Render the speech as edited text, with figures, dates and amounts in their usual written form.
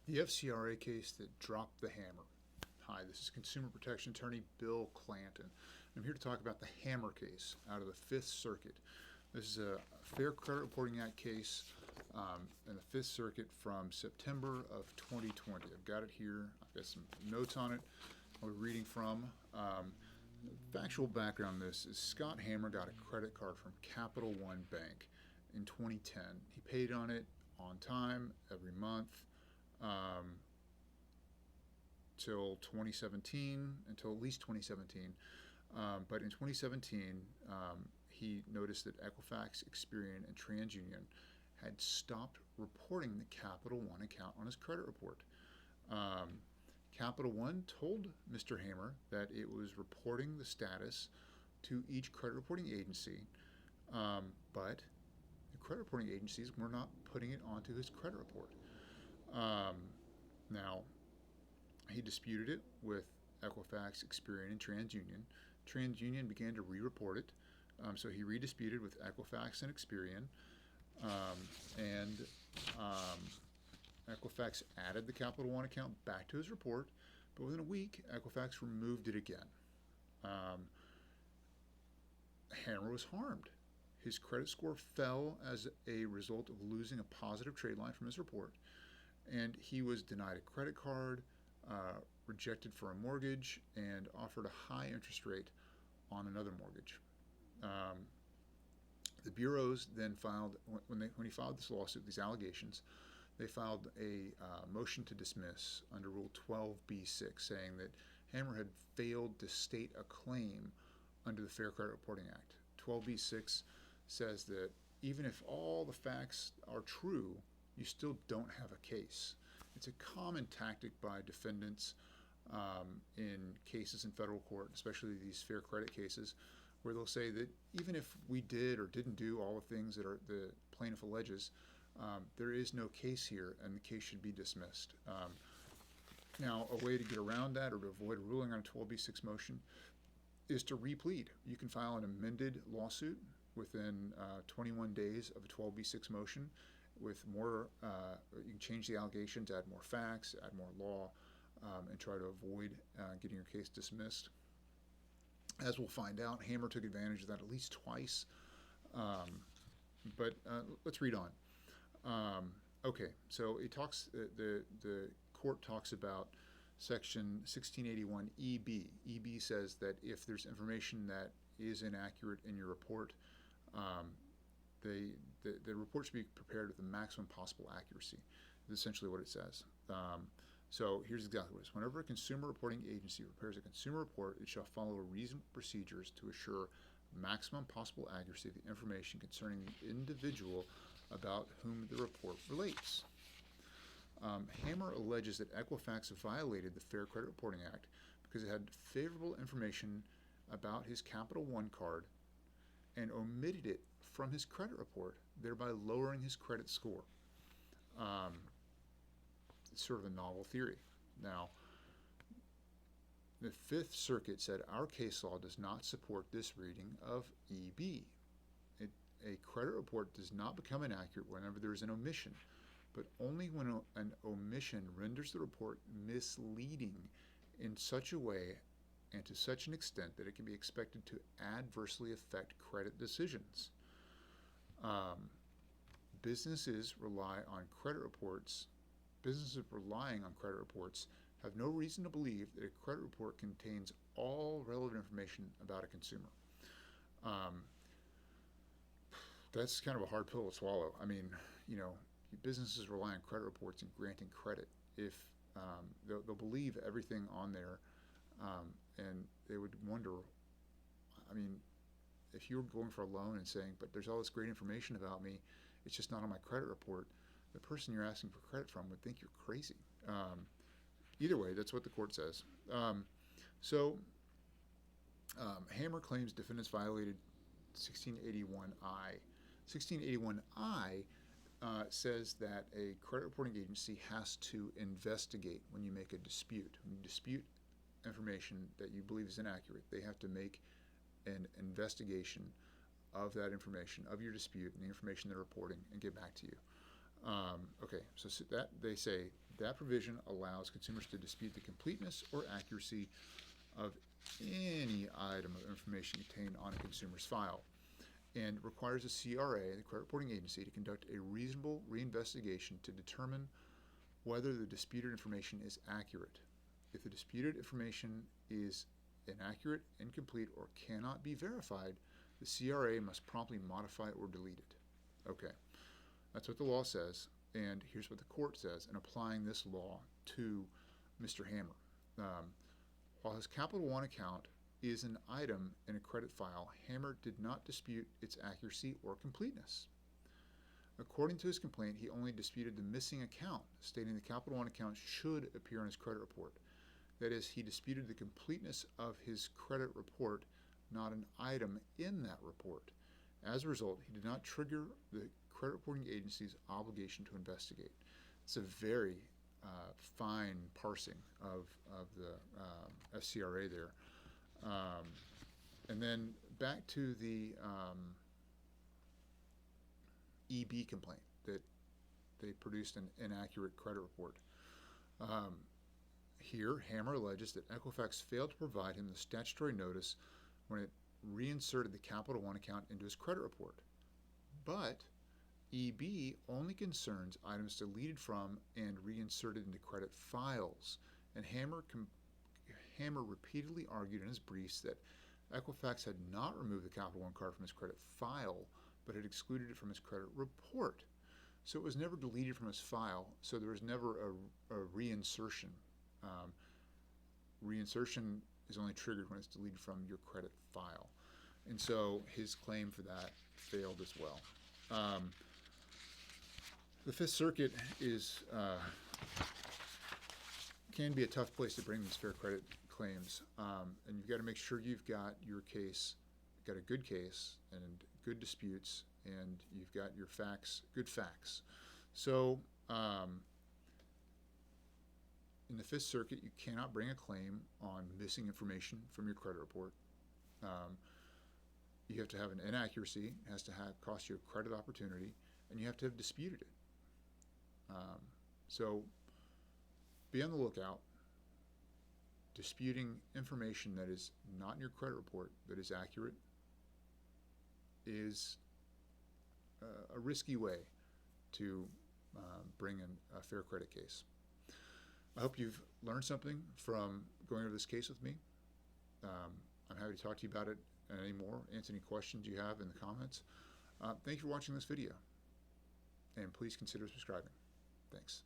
The FCRA case that dropped the hammer. Hi, this is Consumer Protection Attorney Bill Clanton. I'm here to talk about the Hammer case out of the Fifth Circuit. This is a Fair Credit Reporting Act case in the Fifth Circuit from September of 2020. I've got it here. I've got some notes on it I'll be reading from. Factual background on this is Scott Hammer got a credit card from Capital One Bank in 2010. He paid on it on time every month. Till 2017, until at least 2017. But in 2017, he noticed that Equifax, Experian, and TransUnion had stopped reporting the Capital One account on his credit report. Capital One told Mr. Hammer that it was reporting the status to each credit reporting agency, but the credit reporting agencies were not putting it onto his credit report. Now, he disputed it with Equifax, Experian, and TransUnion. TransUnion began to re-report it, so he redisputed with Equifax and Experian, and Equifax added the Capital One account back to his report, but within a week, Equifax removed it again. Hammer was harmed. His credit score fell as a result of losing a positive trade line from his report, and he was denied a credit card, rejected for a mortgage, and offered a high interest rate on another mortgage. The bureaus then filed, when he filed this lawsuit, these allegations, they filed a motion to dismiss under Rule 12b-6, saying that Hammer had failed to state a claim under the Fair Credit Reporting Act. 12b-6 says that even if all the facts are true, you still don't have a case. It's a common tactic by defendants in cases in federal court, especially these fair credit cases, where they'll say that even if we did or didn't do all the things that the plaintiff alleges, there is no case here and the case should be dismissed. Now, a way to get around that or to avoid a ruling on a 12b-6 motion is to replead. You can file an amended lawsuit within 21 days of a 12b-6 motion with more, you can change the allegations, add more facts, add more law, and try to avoid getting your case dismissed. As we'll find out, Hammer took advantage of that at least twice. But let's read on. Okay, so it talks. The court talks about Section 1681 EB. EB says that if there's information that is inaccurate in your report, the report should be prepared with the maximum possible accuracy. Is essentially what it says. So here's exactly what it is. Whenever a consumer reporting agency prepares a consumer report, it shall follow reasonable procedures to assure maximum possible accuracy of the information concerning the individual about whom the report relates. Hammer alleges that Equifax violated the Fair Credit Reporting Act because it had favorable information about his Capital One card and omitted it from his credit report, thereby lowering his credit score. It's sort of a novel theory. Now, the Fifth Circuit said our case law does not support this reading of EB. A credit report does not become inaccurate whenever there is an omission, but only when an omission renders the report misleading in such a way and to such an extent that it can be expected to adversely affect credit decisions. Businesses relying on credit reports have no reason to believe that a credit report contains all relevant information about a consumer. That's kind of a hard pill to swallow. I mean, businesses rely on credit reports in granting credit. If they'll believe everything on there, and they would wonder, I mean, if you were going for a loan and saying, but there's all this great information about me, it's just not on my credit report, the person you're asking for credit from would think you're crazy. Either way, that's what the court says. Hammer claims defendants violated 1681I. 1681I says that a credit reporting agency has to investigate when you make a dispute. When you dispute information that you believe is inaccurate, they have to make an investigation of that information, of your dispute, and the information they're reporting, and get back to you. Okay, so that they say that provision allows consumers to dispute the completeness or accuracy of any item of information contained on a consumer's file, and requires the CRA, the credit reporting agency, to conduct a reasonable reinvestigation to determine whether the disputed information is accurate. If the disputed information is inaccurate, incomplete, or cannot be verified, the CRA must promptly modify or delete it. Okay, that's what the law says, and here's what the court says in applying this law to Mr. Hammer. While his Capital One account is an item in a credit file, Hammer did not dispute its accuracy or completeness. According to his complaint, he only disputed the missing account, stating the Capital One account should appear on his credit report. That is, he disputed the completeness of his credit report, not an item in that report. As a result, he did not trigger the credit reporting agency's obligation to investigate. It's a very fine parsing of the FCRA there. And then back to the EB complaint that they produced an inaccurate credit report. Here, Hammer alleges that Equifax failed to provide him the statutory notice when it reinserted the Capital One account into his credit report. But EB only concerns items deleted from and reinserted into credit files, and Hammer repeatedly argued in his briefs that Equifax had not removed the Capital One card from his credit file, but had excluded it from his credit report. So it was never deleted from his file, so there was never a reinsertion. Reinsertion is only triggered when it's deleted from your credit file. And so his claim for that failed as well. The Fifth Circuit can be a tough place to bring these fair credit claims, and you've got to make sure you've got your case, got a good case and good disputes, and you've got your facts, good facts. So in the Fifth Circuit, you cannot bring a claim on missing information from your credit report. You have to have an inaccuracy, it has to cost you a credit opportunity, and you have to have disputed it. So be on the lookout. Disputing information that is not in your credit report, that is accurate, is a risky way to bring in a fair credit case. I hope you've learned something from going over this case with me. I'm happy to talk to you about it and any more, answer any questions you have in the comments. Thank you for watching this video, and please consider subscribing. Thanks.